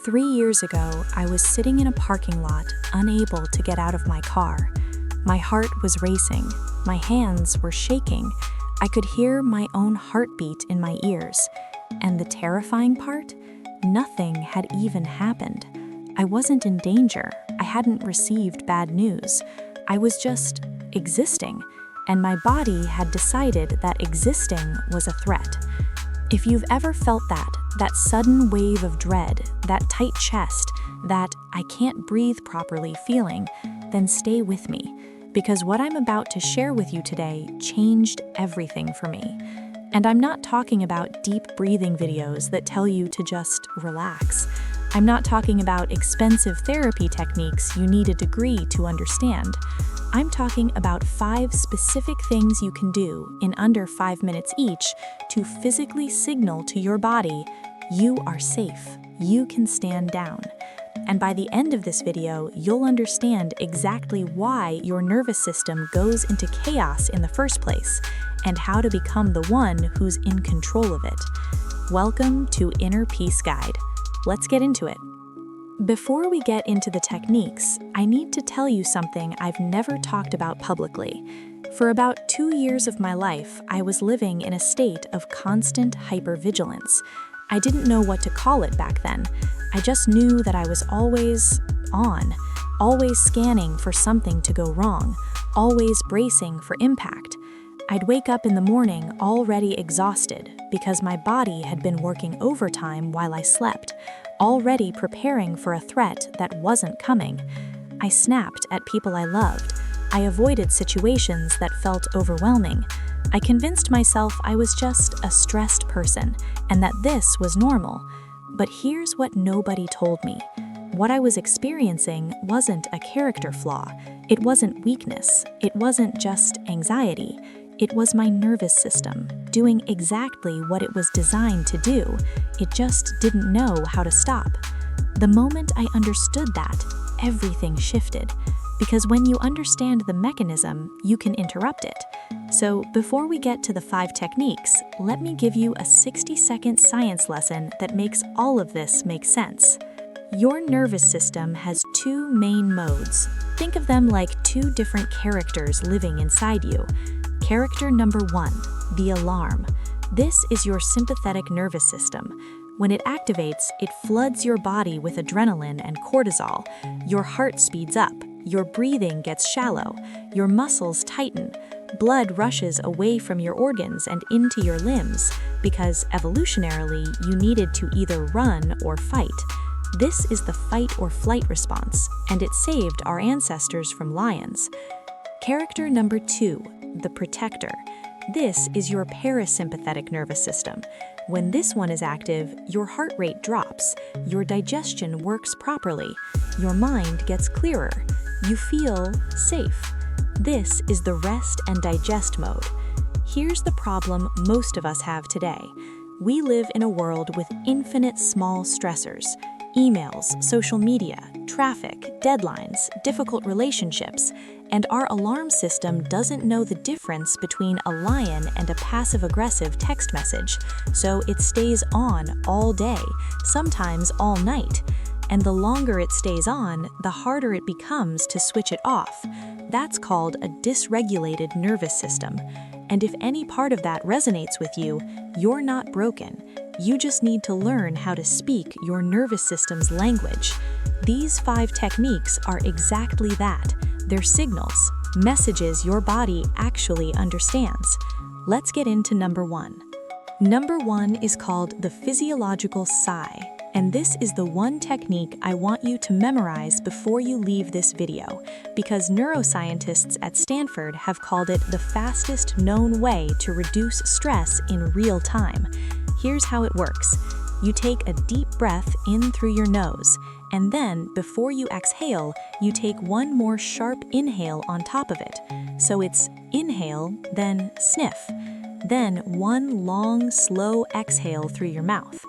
3 years ago, I was sitting in a parking lot, unable to get out of my car. My heart was racing. My hands were shaking. I could hear my own heartbeat in my ears. And the terrifying part? Nothing had even happened. I wasn't in danger. I hadn't received bad news. I was just existing. And my body had decided that existing was a threat. If you've ever felt that sudden wave of dread, that tight chest, that I can't breathe properly feeling, then stay with me, because what I'm about to share with you today changed everything for me. And I'm not talking about deep breathing videos that tell you to just relax. I'm not talking about expensive therapy techniques you need a degree to understand. I'm talking about 5 specific things you can do in under 5 minutes each to physically signal to your body, you are safe, you can stand down. And by the end of this video, you'll understand exactly why your nervous system goes into chaos in the first place, and how to become the one who's in control of it. Welcome to Inner Peace Guide. Let's get into it. Before we get into the techniques, I need to tell you something I've never talked about publicly. For about 2 years of my life, I was living in a state of constant hypervigilance. I didn't know what to call it back then. I just knew that I was always on, always scanning for something to go wrong, always bracing for impact. I'd wake up in the morning already exhausted because my body had been working overtime while I slept, already preparing for a threat that wasn't coming. I snapped at people I loved. I avoided situations that felt overwhelming. I convinced myself I was just a stressed person and that this was normal. But here's what nobody told me. What I was experiencing wasn't a character flaw. It wasn't weakness. It wasn't just anxiety. It was my nervous system, doing exactly what it was designed to do. It just didn't know how to stop. The moment I understood that, everything shifted. Because when you understand the mechanism, you can interrupt it. So before we get to the 5 techniques, let me give you a 60-second science lesson that makes all of this make sense. Your nervous system has 2 main modes. Think of them like 2 different characters living inside you. Character number 1, the alarm. This is your sympathetic nervous system. When it activates, it floods your body with adrenaline and cortisol. Your heart speeds up, your breathing gets shallow, your muscles tighten, blood rushes away from your organs and into your limbs, because evolutionarily you needed to either run or fight. This is the fight or flight response, and it saved our ancestors from lions. Character number 2, the protector. This is your parasympathetic nervous system. When this one is active, your heart rate drops, your digestion works properly, your mind gets clearer, you feel safe. This is the rest and digest mode. Here's the problem most of us have today. We live in a world with infinite small stressors. Emails, social media, traffic, deadlines, difficult relationships, and our alarm system doesn't know the difference between a lion and a passive-aggressive text message, so it stays on all day, sometimes all night. And the longer it stays on, the harder it becomes to switch it off. That's called a dysregulated nervous system. And if any part of that resonates with you, you're not broken. You just need to learn how to speak your nervous system's language. These 5 techniques are exactly that. They're signals, messages your body actually understands. Let's get into number 1. Number 1 is called the physiological sigh, and this is the one technique I want you to memorize before you leave this video, because neuroscientists at Stanford have called it the fastest known way to reduce stress in real time. Here's how it works. You take a deep breath in through your nose, and then, before you exhale, you take one more sharp inhale on top of it. So it's inhale, then sniff. Then one long, slow exhale through your mouth.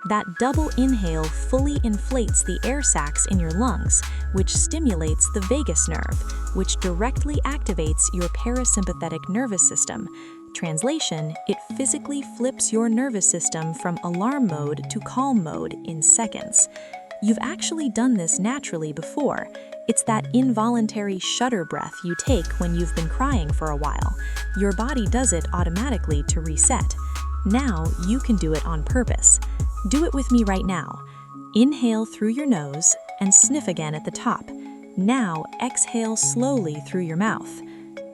That double inhale fully inflates the air sacs in your lungs, which stimulates the vagus nerve, which directly activates your parasympathetic nervous system. Translation, it physically flips your nervous system from alarm mode to calm mode in seconds. You've actually done this naturally before. It's that involuntary shudder breath you take when you've been crying for a while. Your body does it automatically to reset. Now you can do it on purpose. Do it with me right now. Inhale through your nose and sniff again at the top. Now exhale slowly through your mouth.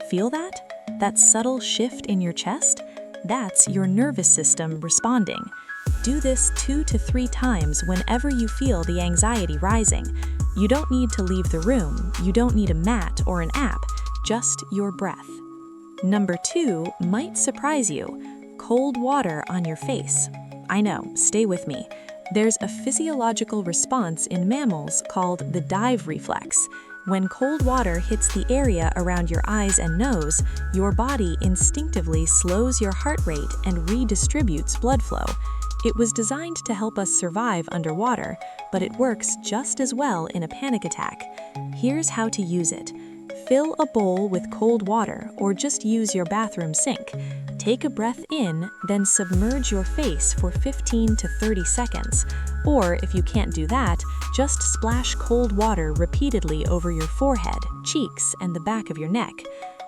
Feel that? That subtle shift in your chest? That's your nervous system responding. Do this 2 to 3 times whenever you feel the anxiety rising. You don't need to leave the room. You don't need a mat or an app, just your breath. Number 2 might surprise you. Cold water on your face. I know, stay with me. There's a physiological response in mammals called the dive reflex. When cold water hits the area around your eyes and nose, your body instinctively slows your heart rate and redistributes blood flow. It was designed to help us survive underwater, but it works just as well in a panic attack. Here's how to use it. Fill a bowl with cold water or just use your bathroom sink. Take a breath in, then submerge your face for 15 to 30 seconds. Or if you can't do that, just splash cold water repeatedly over your forehead, cheeks, and the back of your neck.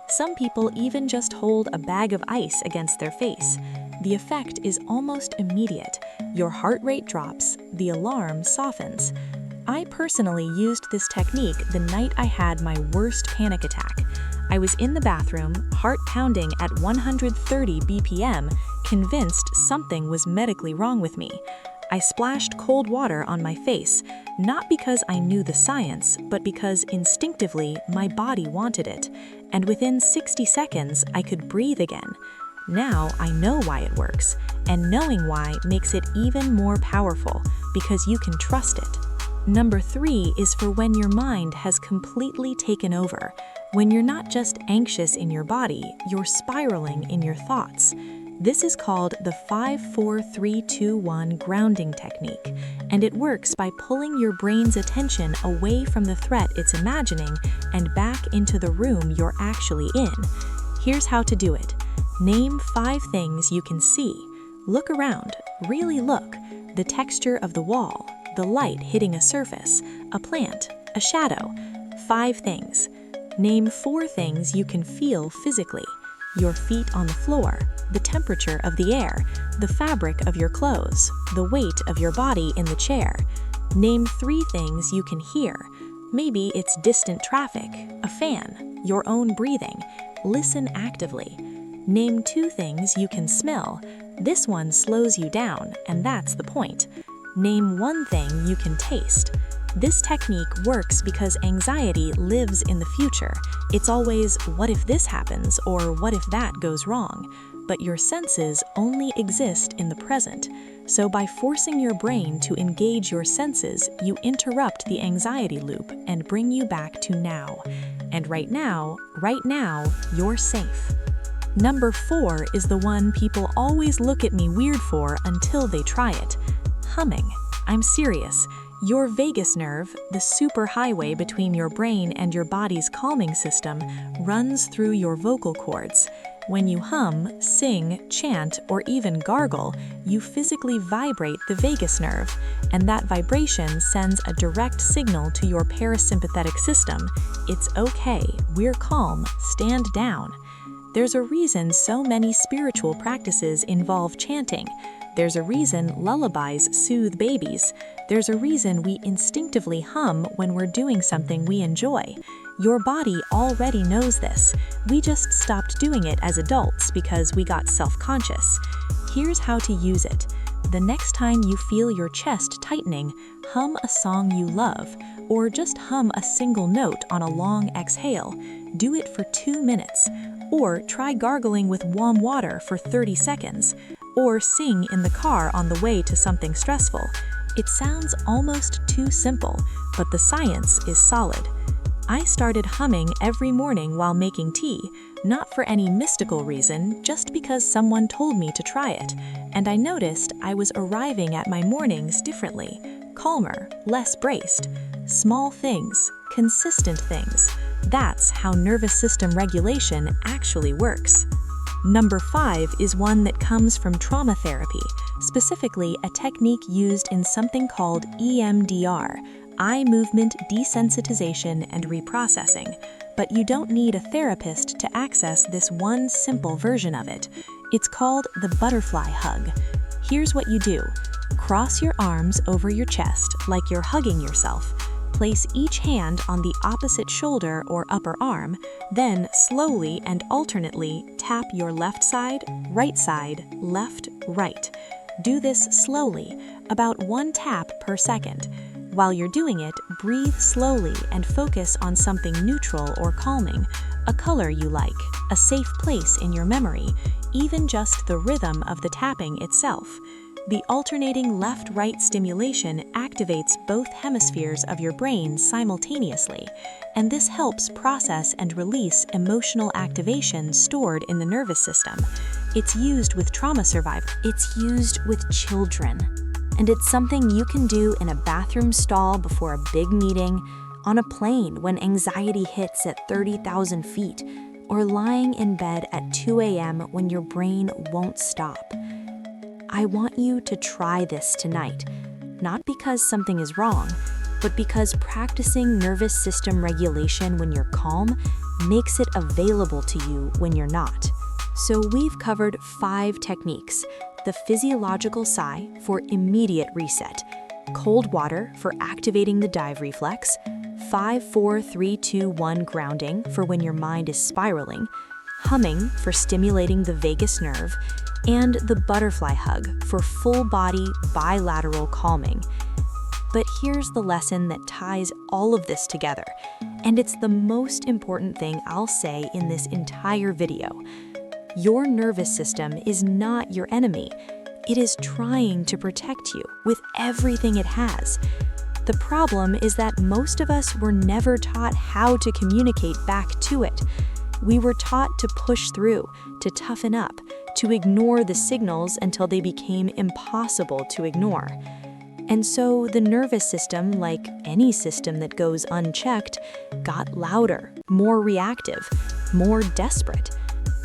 Some people even just hold a bag of ice against their face. The effect is almost immediate. Your heart rate drops, the alarm softens. I personally used this technique the night I had my worst panic attack. I was in the bathroom, heart pounding at 130 BPM, convinced something was medically wrong with me. I splashed cold water on my face, not because I knew the science, but because instinctively my body wanted it. And within 60 seconds, I could breathe again. Now I know why it works, and knowing why makes it even more powerful, because you can trust it. Number 3 is for when your mind has completely taken over. When you're not just anxious in your body, you're spiraling in your thoughts. This is called the 5-4-3-2-1 grounding technique, and it works by pulling your brain's attention away from the threat it's imagining and back into the room you're actually in. Here's how to do it. Name 5 things you can see. Look around, really look. The texture of the wall, the light hitting a surface, a plant, a shadow. 5 things. Name 4 things you can feel physically. Your feet on the floor, the temperature of the air, the fabric of your clothes, the weight of your body in the chair. Name 3 things you can hear. Maybe it's distant traffic, a fan, your own breathing. Listen actively. Name 2 things you can smell. This one slows you down, and that's the point. Name 1 thing you can taste. This technique works because anxiety lives in the future. It's always, what if this happens, or what if that goes wrong? But your senses only exist in the present. So by forcing your brain to engage your senses, you interrupt the anxiety loop and bring you back to now. And right now, you're safe. Number 4 is the one people always look at me weird for until they try it. Humming. I'm serious. Your vagus nerve, the superhighway between your brain and your body's calming system, runs through your vocal cords. When you hum, sing, chant, or even gargle, you physically vibrate the vagus nerve, and that vibration sends a direct signal to your parasympathetic system. It's okay, we're calm, stand down. There's a reason so many spiritual practices involve chanting. There's a reason lullabies soothe babies. There's a reason we instinctively hum when we're doing something we enjoy. Your body already knows this. We just stopped doing it as adults because we got self-conscious. Here's how to use it. The next time you feel your chest tightening, hum a song you love, or just hum a single note on a long exhale. Do it for 2 minutes. Or try gargling with warm water for 30 seconds. Or sing in the car on the way to something stressful. It sounds almost too simple, but the science is solid. I started humming every morning while making tea, not for any mystical reason, just because someone told me to try it. And I noticed I was arriving at my mornings differently, calmer, less braced. Small things, consistent things. That's how nervous system regulation actually works. Number 5 is one that comes from trauma therapy, specifically a technique used in something called EMDR, eye movement desensitization and reprocessing. But you don't need a therapist to access this one simple version of it. It's called the butterfly hug. Here's what you do. Cross your arms over your chest like you're hugging yourself. Place each hand on the opposite shoulder or upper arm, then slowly and alternately tap your left side, left, right. Do this slowly, about 1 tap per second. While you're doing it, breathe slowly and focus on something neutral or calming, a color you like, a safe place in your memory, even just the rhythm of the tapping itself. The alternating left-right stimulation activates both hemispheres of your brain simultaneously, and this helps process and release emotional activation stored in the nervous system. It's used with trauma survivors. It's used with children. And it's something you can do in a bathroom stall before a big meeting, on a plane when anxiety hits at 30,000 feet, or lying in bed at 2 a.m. when your brain won't stop. I want you to try this tonight, not because something is wrong, but because practicing nervous system regulation when you're calm makes it available to you when you're not. So we've covered 5 techniques: the physiological sigh for immediate reset, cold water for activating the dive reflex, 5-4-3-2-1 grounding for when your mind is spiraling, humming for stimulating the vagus nerve, and the butterfly hug for full-body bilateral calming. But here's the lesson that ties all of this together, and it's the most important thing I'll say in this entire video. Your nervous system is not your enemy. It is trying to protect you with everything it has. The problem is that most of us were never taught how to communicate back to it. We were taught to push through, to toughen up, to ignore the signals until they became impossible to ignore. And so the nervous system, like any system that goes unchecked, got louder, more reactive, more desperate.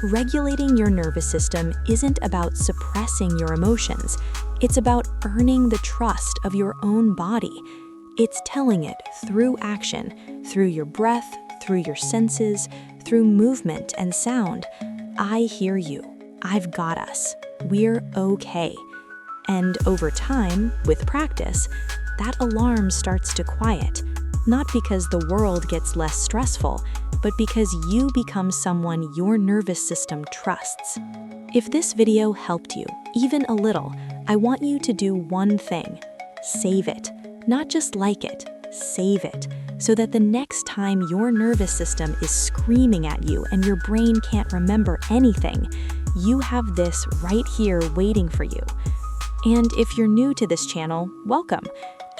Regulating your nervous system isn't about suppressing your emotions. It's about earning the trust of your own body. It's telling it through action, through your breath, through your senses, through movement and sound. I hear you. I've got us. We're okay. And over time, with practice, that alarm starts to quiet, not because the world gets less stressful, but because you become someone your nervous system trusts. If this video helped you, even a little, I want you to do one thing. Save it. Not just like it, save it, so that the next time your nervous system is screaming at you and your brain can't remember anything, you have this right here waiting for you. And if you're new to this channel, welcome.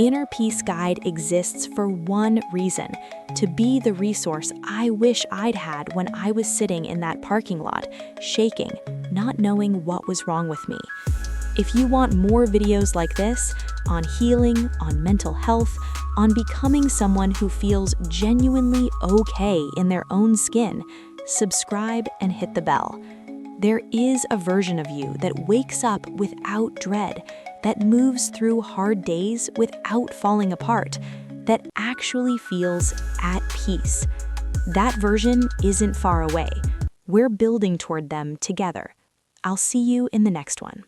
Inner Peace Guide exists for one reason: to be the resource I wish I'd had when I was sitting in that parking lot, shaking, not knowing what was wrong with me. If you want more videos like this, on healing, on mental health, on becoming someone who feels genuinely okay in their own skin, subscribe and hit the bell. There is a version of you that wakes up without dread, that moves through hard days without falling apart, that actually feels at peace. That version isn't far away. We're building toward them together. I'll see you in the next one.